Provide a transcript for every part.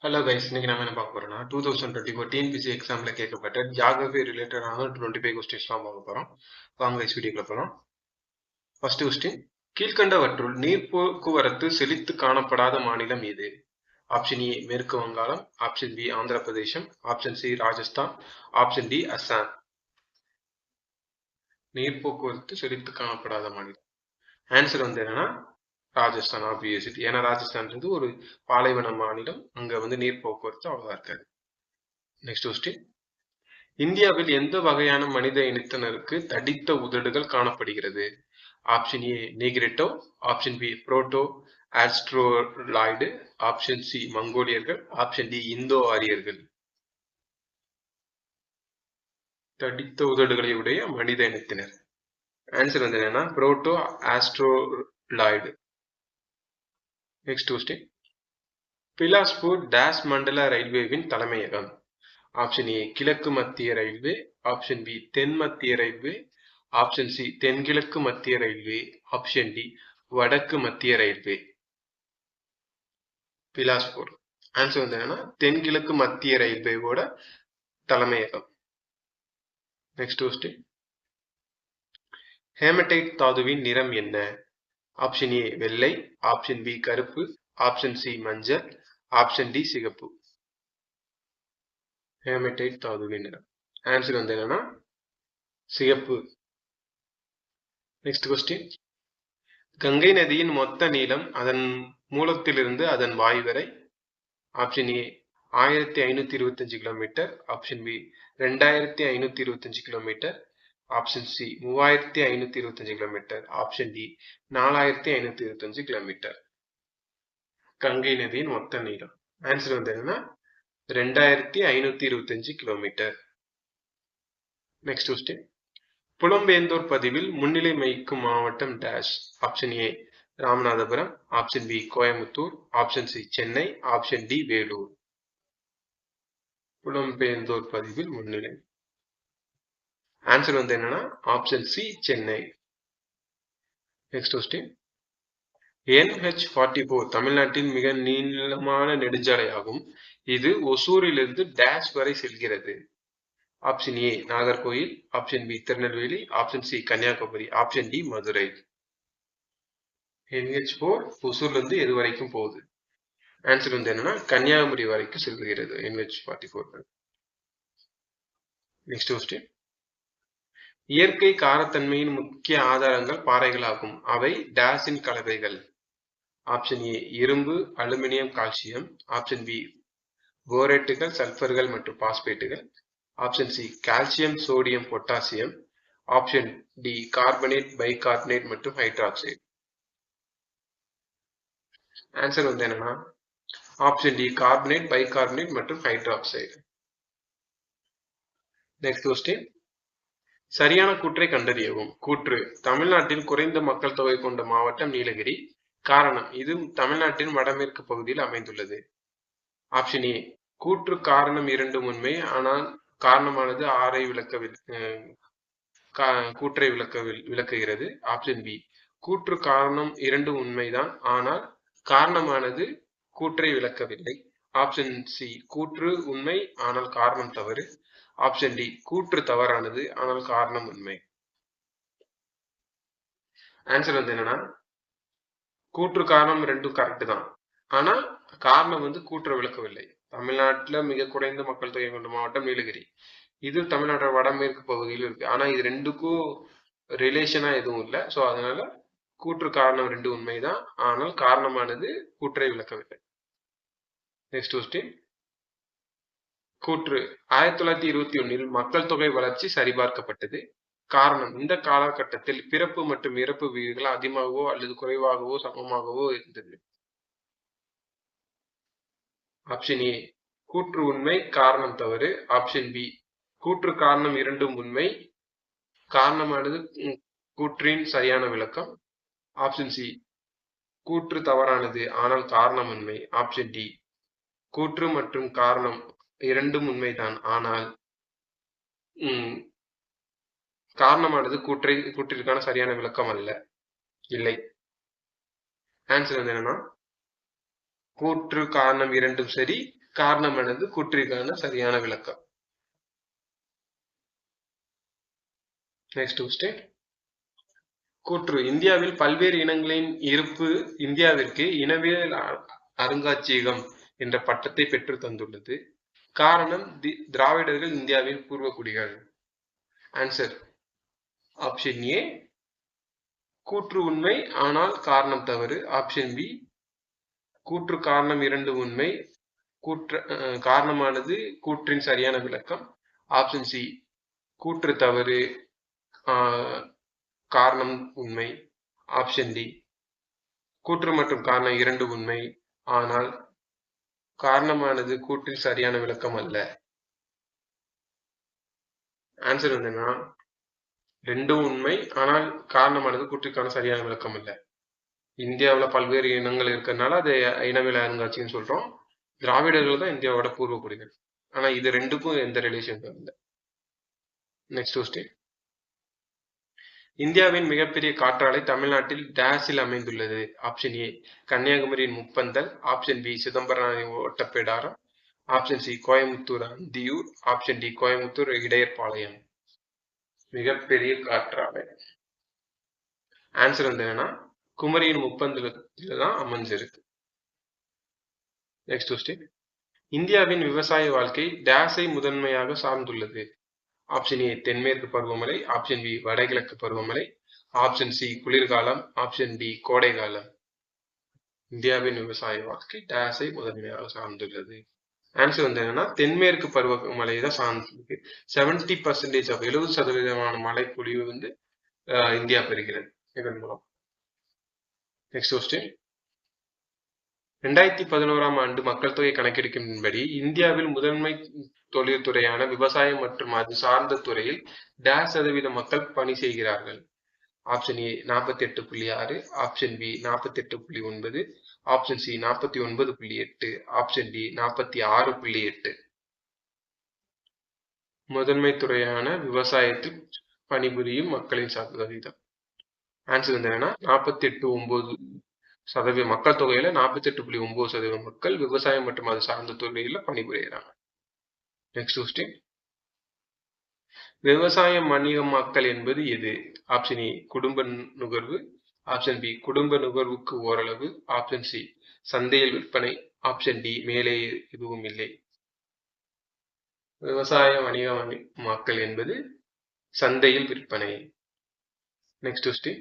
Hello guys, இன்னைக்கு நம்ம என்ன பார்க்க போறோம்னா 2024 டிஎன்பிசி எக்ஸாம்ல கேட்கப்பட்ட ஜியாகிரபி ரிலேட்டடான 25 கொஸ்டின்ஸ்லாம் பார்க்க போறோம். வாங்க கைஸ் வீடியோக்குள்ள போகலாம். ஃபர்ஸ்ட் கொஸ்டின், கீழ்கண்டவற்றுள் நீர் போக்குவரத்து செழித்து காணப்படாத மாநிலம் எது? ஆப்ஷன் ஏ மேற்கு வங்காளம், option B Andhra Pradesh, option C Rajasthan, option D Assam. நீர் போக்குவரத்து செழித்து காணப்படாத மாநிலம் ஆன்சர் என்னன்னா ராஜஸ்தான். ஆப்வியஸ்லி, ஏன்னா ராஜஸ்தான்ன்றது ஒரு பாலைவன மாநிலம், அங்க நீர் போக்குவரத்து அவ்வளவா இருக்காது. நெக்ஸ்ட் கொஸ்டின், இந்தியாவில் எந்த வகையான மனித இனத்தினருக்கு தடித்த உதடுகள் காணப்படுகிறது? Option A Negrito, option B proto Australoid, option C மங்கோலியர்கள், ஆப்ஷன் டி இந்தோ ஆரியர்கள். தடித்த உதடுகளை உடைய மனித இனத்தினர் ஆன்சர் என்னன்னா proto Australoid. Next question, Bilaspur dash மண்டல ரயில்வேவின் தலைமையகம்? ஆப்ஷன் ஏ கிழக்கு மத்திய ரயில்வே, ஆப்ஷன் பி தென் மத்திய ரயில்வே, ஆப்ஷன் சி தென்கிழக்கு மத்திய ரயில்வே, ஆப்ஷன் டி வடக்கு மத்திய ரயில்வே. பிலாஸ்பூர் ஆன்சர் என்னன்னா தென்கிழக்கு மத்திய ரயில்வேவோட தலைமையகம். நெக்ஸ்ட் கொஸ்டின், ஹேமடைட் தாதுவின் நிறம் என்ன? ஆப்ஷன் ஏ வெள்ளை, ஆப்ஷன் பி கருப்பு, ஆப்ஷன் சி மஞ்சள், ஆப்ஷன் டி சிகப்பு. ஹேமடைட் தாதுவின் நிறம் ஆன்சர் என்னன்னா சிகப்பு. நெக்ஸ்ட் கொஸ்டின், கங்கை நதியின் மொத்த நீளம் அதன் மூலத்திலிருந்து அதன் வாய் வரை? Option A 1525 kilometre, option B 2525 kilometre, option C 3525 kilometre, option D 4525 kilometre. Ganga நதியின் மொத்த நீளம் ஆன்சர் என்னன்னா 2525 கிலோமீட்டர். நெக்ஸ்ட் கொஸ்டின், புலம்பெயர்ந்தோர் பதிவில் முன்னிலை வகிக்கும் மாவட்டம் dash? Option A Ramanathapuram, option B Coimbatore, option C Chennai, option D Vellore. புலம்பெயர்ந்தோர் பதிவில் முன்னிலை ஆன்சர் என்னன்னா option C Chennai. Next question, NH44 தமிழ்நாட்டின் மிக நீளமான நெடுஞ்சாலை ஆகும். இது ஒசூரிலிருந்து டேஷ் வரை செல்கிறது? Option A Nagercoil, option B Tirunelveli, option C Kanyakumari, option D Madurai. NH4 ஒசூர்ல இருந்து எது வரைக்கும் போகுது? ஆன்சர் என்னன்னா கன்னியாகுமரி வரைக்கும் செல்கிறது NH44. நெக்ஸ்ட் கொஸ்டின், இயற்கை காரத்தன்மையின் முக்கிய ஆதாரங்கள் பாறைகள் ஆகும். அவை டேஷின் கலவைகள்? ஆப்ஷன் ஏ இரும்பு, அலுமினியம், கால்சியம், ஆப்ஷன் பி போரேட்டுகள், சல்பர்கள் மற்றும் பாஸ்பேட்டுகள், option C calcium, sodium, potassium, option D carbonate, bicarbonate மற்றும் ஹைட்ராக்சைடு. ஆன்சர் என்னன்னா ஆப்ஷன் டி கார்பனேட், பைகார்பனேட் மற்றும் ஹைட்ராக்சைடு. நெக்ஸ்ட் கொஸ்டின், சரியான கூற்றை கண்டறியவும். கூற்று, தமிழ்நாட்டில் குறைந்த மக்கள் தொகை கொண்ட மாவட்டம் நீலகிரி. காரணம், இது தமிழ்நாட்டின் வடமேற்கு பகுதியில் அமைந்துள்ளது. ஆப்ஷன் ஏ கூற்று காரணம் இரண்டும் உண்மை, ஆனால் காரணமானது கூற்றை விளக்குகிறது. ஆப்ஷன் பி கூற்று காரணம் இரண்டும் உண்மைதான், ஆனால் காரணமானது கூற்றை விளக்கவில்லை. ஆப்ஷன் சி கூற்று உண்மை ஆனால் காரணம் தவறு. ஆப்ஷன் டி கூற்று தவறானது ஆனால் காரணம் உண்மை. ஆன்சர் என்னன்னா கூற்று காரணம் ரெண்டும் கரெக்ட் தான், ஆனா காரணம் கூற்றை விளக்கவில்லை. தமிழ்நாட்டுல மிக குறைந்த மக்கள் தொகை கொண்ட மாவட்டம் நீலகிரி. இது தமிழ்நாட்டோட வடமேற்கு பகுதியில் இருக்கு. ஆனா இது ரெண்டுக்கும் ரிலேஷனா எதுவும் இல்லை. ஸோ அதனால கூற்று காரணம் ரெண்டு உண்மைதான், ஆனால் காரணமானது கூற்றை விளக்கவில்லை. நெக்ஸ்ட் கொஸ்டின், கூற்று 1921 மக்கள் தொகை வளர்ச்சி சரிபார்க்கப்பட்டது. காரணம், இந்த காலகட்டத்தில் பிறப்பு மற்றும் இறப்பு விகிதங்கள் அதிகமாகவோ அல்லது குறைவாகவோ சமமாகவோ இருந்தது. ஆப்ஷன் ஏ கூற்று உண்மை, காரணம் தவறு. ஆப்ஷன் பி கூற்று காரணம் இரண்டும் உண்மை, காரணமானது கூற்றின் சரியான விளக்கம். ஆப்ஷன் சி கூற்று தவறானது ஆனால் காரணம் உண்மை. ஆப்ஷன் டி கூற்று மற்றும் காரணம் இரண்டும் உண்மைதான், ஆனால் காரணமானது கூற்றிற்கான சரியான விளக்கம் அல்ல, இல்லை. ஆன்சர் என்னன்னா கூற்று காரணம் இரண்டும் சரி, காரணமானது கூற்றிற்கான சரியான விளக்கம். Next question. கூற்று இந்தியாவில் பல்வேறு இனங்களின் இருப்பு இந்தியாவிற்கு இனவியல் அருங்காட்சியகம் என்ற பட்டத்தை பெற்று தந்துள்ளது. காரணம் திராவிடர்கள் இந்தியாவின் பூர்வகுடிகள். ஆன்சர் ஆப்ஷன் ஏ கூற்று உண்மை ஆனால் காரணம் தவறு. ஆப்ஷன் பி கூற்று காரணம் இரண்டு உண்மை, காரணமானது கூற்றின் சரியான விளக்கம். ஆப்ஷன் சி கூற்று தவறு காரணம் உண்மை. ஆப்ஷன் டி கூற்று மற்றும் காரணம் இரண்டு உண்மை ஆனால் காரணமானது கூற்றின் சரியான விளக்கம் அல்ல. ஆன்சர் என்னன்னா ரெண்டும் உண்மை ஆனால் காரணமானது கூற்றுக்கான சரியான விளக்கம் அல்ல. இந்தியாவில் பல்வேறு இனங்கள் இருக்கிறதுனால அது இனவியல் அருங்காட்சியகம் சொல்றோம். திராவிடர்கள் தான் இந்தியாவோட பூர்வகுடிகள். ஆனா இது ரெண்டுக்கும் எந்த ரிலேஷன் இல்லை. Next question. இந்தியாவின் மிகப்பெரிய காற்றாலை தமிழ்நாட்டில் டேஸில் அமைந்துள்ளது. ஆப்ஷன் ஏ கன்னியாகுமரியின் Muppandal. Option B Chidambaram Ottapidaram. Option C Coimbatore Anthiyur. Option D Coimbatore Idayarpalayam. மிகப்பெரிய காற்றாலை ஆன்சர் வந்து என்னன்னா குமரியின் முப்பந்தலத்துல தான் அமைஞ்சிருக்கு. Next question. இந்தியாவின் விவசாய வாழ்க்கை டேஸை முதன்மையாக சார்ந்துள்ளது. ஆப்ஷன் ஏ தென்மேற்கு பருவமழை. ஆப்ஷன் பி வடகிழக்கு பருவமழை. ஆப்ஷன் சி குளிர்காலம். ஆப்ஷன் டி கோடை காலம். இந்தியாவின் விவசாய வாழ்க்கை டேஸை முதன்மையாக சார்ந்துள்ளது. ஆன்சர் வந்து என்னன்னா தென்மேற்கு பருவமழை தான் சார்ந்திருக்கு. 70% 70% மழை பொழிவு வந்து இந்தியா பெறுகிறது இதன் மூலம். Next question. 2011ஆம் ஆண்டு மக்கள் தொகை கணக்கெடுப்பின்படி இந்தியாவில் முதன்மை தொழில்துறையான விவசாயம் மற்றும் அது சார்ந்த துறையில் டேஷ் சதவீத மக்கள் பணி செய்கிறார்கள். Option A 48.6. Option B 48.9. Option C 49.8. Option D 46.8. முதன்மை துறையான விவசாயத்தில் பணிபுரியும் மக்களின் சதவீதம். ஆன்சர் வந்து என்னன்னா 48.9% மக்கள் தொகையில 48.9% மக்கள் விவசாயம் மற்றும் அது சார்ந்த துறையில பணிபுரிகிறாங்க. Next question. விவசாயம் வணிகமாக்கல் என்பது எது? ஆப்ஷன் ஏ குடும்ப நுகர்வு. ஆப்ஷன் பி குடும்ப நுகர்வுக்கு ஓரளவு. ஆப்ஷன் சி சந்தையில் விற்பனை. ஆப்ஷன் டி மேலே எதுவும் இல்லை. விவசாய வணிகமாக்கல் என்பது சந்தையில் விற்பனை. Next question.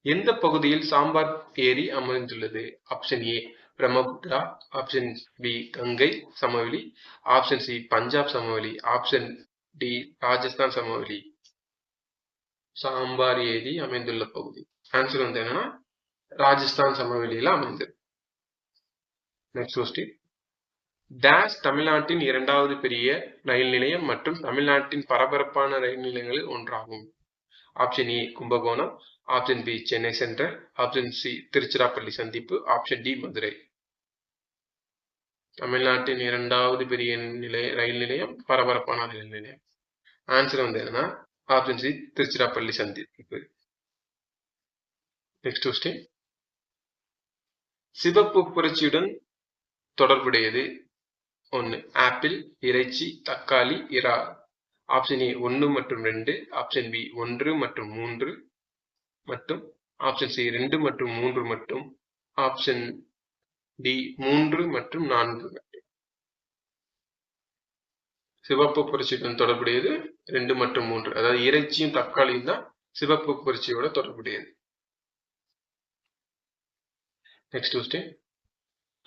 எந்த பகுதியில் சாம்பார் ஏரி அமைந்துள்ளது? Option A Brahmaputra. Option B Ganga சமவெளி. ஆப்ஷன் சி பஞ்சாப் சமவெளி. ஆப்ஷன் டி ராஜஸ்தான் சமவெளி. சாம்பார் ஏரி அமைந்துள்ள பகுதி ஆன்சர் வந்து என்னன்னா ராஜஸ்தான் சமவெளியில அமைந்தது. Next question. டேஷ் தமிழ்நாட்டின் இரண்டாவது பெரிய ரயில் நிலையம் மற்றும் தமிழ்நாட்டின் பரபரப்பான ரயில் நிலையங்களில் ஒன்றாகும். Option A Kumbakonam. Option B Chennai central. Option C Tiruchirappalli சந்திப்பு. Option D Madurai. தமிழ்நாட்டின் இரண்டாவது பெரிய ரயில் நிலையம் பரபரப்பான ரயில் நிலையம். ஆன்சர் வந்து என்னன்னா ஆப்ஷன் சி திருச்சிராப்பள்ளி சந்திப்பு. Next question. சிவப்பு புரட்சியுடன் தொடர்புடையது. 1 ஆப்பிள், இறைச்சி, தக்காளி, இறால். ஆப்ஷன் ஏ 1 மற்றும் 2. ஆப்ஷன் பி 1 மற்றும் 3 மற்றும் ஆப்ஷன் சி 2 மற்றும் 3 மற்றும் ஆப்ஷன் டி 3 மற்றும் 4 மட்டும். சிவப்பு புரட்சியுடன் தொடர்புடையது 2 மற்றும் 3. அதாவது இறைச்சியும் தக்காளியும் தான் சிவப்பு புரட்சியோட தொடர்புடையது. Next question.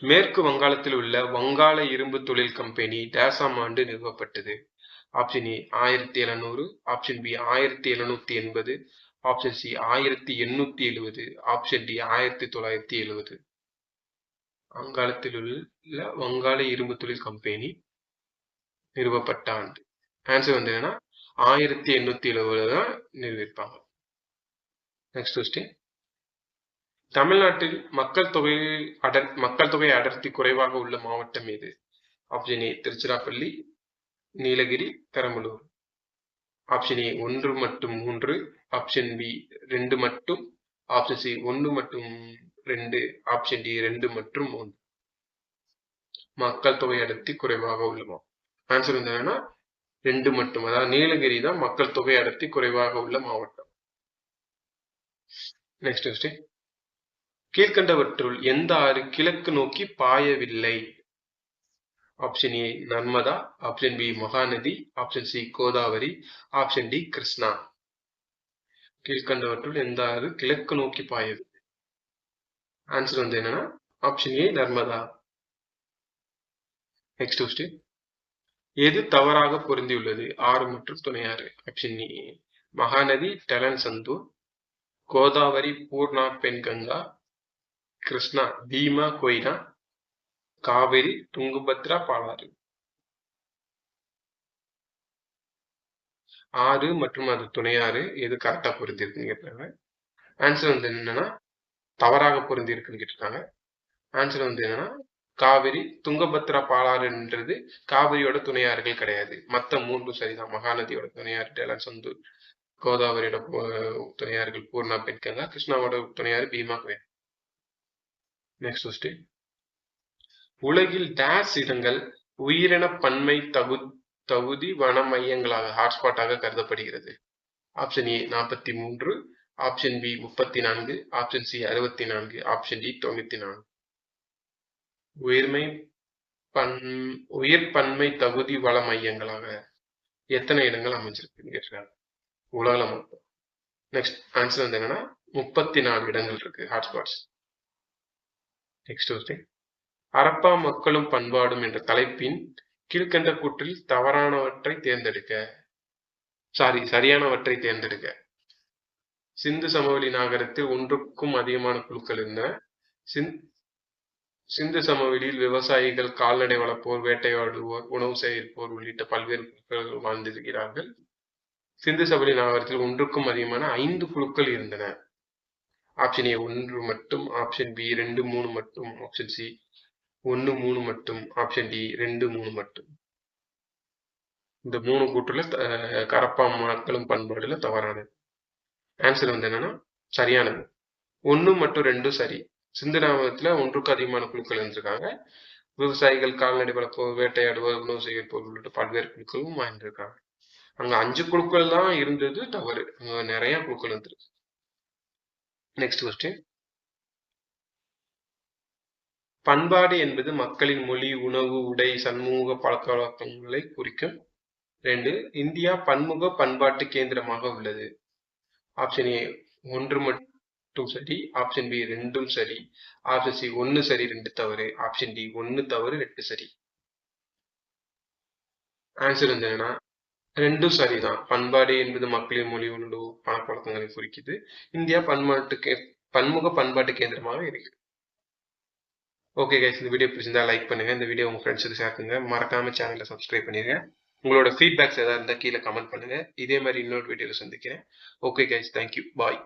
மேற்கு வங்காளத்தில் உள்ள வங்காள இரும்பு தொழில் கம்பெனி டேஸாம் ஆண்டு நிறுவப்பட்டது. Option A 1700. Option B 1780. Option C 1870. Option D 1970. வங்காளத்தில் உள்ள வங்காள இரும்பு தொழில் கம்பெனி நிறுவப்பட்ட ஆண்டு ஆன்சர் வந்து என்னன்னா 1870 தான் நிறுவிப்பாங்க. Next question. தமிழ்நாட்டில் மக்கள் தொகை அடர்த்தி குறைவாக உள்ள மாவட்டம் எது? Option A Tiruchirappalli, Nilgiri, Perambalur. Option A 1 மற்றும் 3. ஆப்ஷன் பி 2 மட்டும். ஆப்ஷன் சி 1 மற்றும் 2. ஆப்ஷன் டி 2 மற்றும் 3. மக்கள் தொகை அடர்த்தி குறைவாக உள்ள மாவட்டம். ஆன்சர் வந்து என்னன்னா 2 மட்டும். அதாவது நீலகிரி தான் மக்கள் தொகை அடர்த்தி குறைவாக உள்ள மாவட்டம். Next question. கீழ்கண்டவற்றுள் எந்த ஆறு கிழக்கு நோக்கி பாயவில்லை? Option A Narmada, option B Mahanadi, option C Godavari, option D Krishna. கீழ்கண்டவற்றுள் எந்த ஆறு கிழக்கு நோக்கி பாயவில்லை? ஆன்சர் வந்து என்னன்னா option A Narmada. Next question. எது தவறாக பொருந்தியுள்ளது? ஆறு மற்றும் துணையாறு. Option A Mahanadi Telan Sandur, Godavari Purna Penganga, Krishna Bhima Koyna, Kaveri Tungabhadra Palar. ஆறு மற்றும் அது துணையாறு எது கரெக்டா பொருந்திருக்குன்னு கேட்டாங்க. ஆன்சர் வந்து என்னன்னா தவறாக பொருந்தி இருக்குன்னு கேட்டிருக்காங்க. ஆன்சர் வந்து என்னன்னா காவிரி துங்கபத்ரா பாலாறுன்றது காவிரியோட துணையாறுகள் கிடையாது. மற்ற 3 சரிதான். மகாநதியோட துணையாறு டெலன் சந்தூர், கோதாவரியோட துணையாறுகள் பூர்ணா பென்கங்கா, கிருஷ்ணாவோட துணையாறு பீமா கொய்னா. Next question. உலகில் டேஷ் இடங்கள் உயிரின பன்மை தகுதி வன மையங்களாக ஹாட்ஸ்பாட்டாக கருதப்படுகிறது? Option A 43, option B 34, option C 64, option D 94. உயிர் பன்மை தகுதி வள மையங்களாக எத்தனை இடங்கள் அமைஞ்சிருக்குன்னு கேட்டிருக்காங்க உலகில் மொத்தம். நெக்ஸ்ட் ஆன்சர் வந்து என்னன்னா 34 இடங்கள் இருக்கு ஹாட்ஸ்பாட்ஸ். Next question. ஹரப்பா மக்களும் பண்பாடும் என்ற தலைப்பின் கீழ்கண்ட கூற்றில் சரியானவற்றை தேர்ந்தெடுக்க. சிந்து சமவெளி நாகரத்தில் ஒன்றுக்கும் அதிகமான குழுக்கள் இருந்தன. சிந்து சமவெளியில் விவசாயிகள், கால்நடை வளர்ப்போர், வேட்டையாடுவோர், உணவு சேகரிப்போர் உள்ளிட்ட பல்வேறு குழுக்கள் வாழ்ந்திருக்கிறார்கள். சிந்து சமவெளி நாகரத்தில் ஒன்றுக்கும் அதிகமான 5 குழுக்கள் இருந்தன. ஆப்ஷன் ஏ 1 மட்டும், ஆப்ஷன் பி 2, 3 மட்டும், ஆப்ஷன் சி 1, 3 மட்டும், ஆப்ஷன் டி 2, 3 மட்டும். இந்த 3 கூற்றுல ஹரப்பா மக்களும் பண்பாடுல தவறானது. ஆன்சர் வந்து என்னன்னா சரியானது. 1 மற்றும் 2 சரி. சிந்து நாகரத்துல ஒன்றுக்கு அதிகமான குழுக்கள் இருந்திருக்காங்க. விவசாயிகள், கால்நடை வளர்ப்போர், வேட்டையாடுவோர், உணவு சேகரிப்போர் உள்ளிட்ட பல்வேறு குழுக்களும் வாழ்ந்திருக்காங்க. அங்க 5 குழுக்கள் தான் இருந்தது தவறு. அங்க நிறைய குழுக்கள் இருந்திருக்கு. Next question. பண்பாடு என்பது மக்களின் மொழி, உணவு, உடை, சமூக பழக்க வழக்கங்களை குறிக்கும். 2. இந்தியா பன்முக பண்பாட்டு கேந்திரமாக உள்ளது. ஆப்ஷன் ஏ 1 மட்டும் சரி, ஆப்ஷன் பி 2 சரி, ஆப்ஷன் சி 1 சரி 2 தவறு, ஆப்ஷன் டி 1 தவறு 2 சரி. ஆன்சர் வந்து என்னன்னா 2 சரிதான். பண்பாடு என்பது மக்களின் மொழி, உணவு, பழக்க வழக்கங்களை குறிக்குது. இந்தியா பன்முக பண்பாட்டு கேந்திரமாக இருக்கு. ஓகே கைஸ், இந்த வீடியோ பிடிச்சிருந்தா லைக் பண்ணுங்க. இந்த வீடியோ உங்க ஃப்ரெண்ட்ஸுக்கு ஷேர் பண்ணுங்க. மறக்காம சேனலை சப்ஸ்கிரைப் பண்ணிருங்க. உங்களோட ஃபீட்பேக்ஸ் ஏதாவது இருந்தால் கீழே கமெண்ட் பண்ணுங்க. இதே மாதிரி இன்னொரு வீடியோவில் சந்திக்கிறேன். ஓகே கைஸ், தேங்க்யூ, பாய்.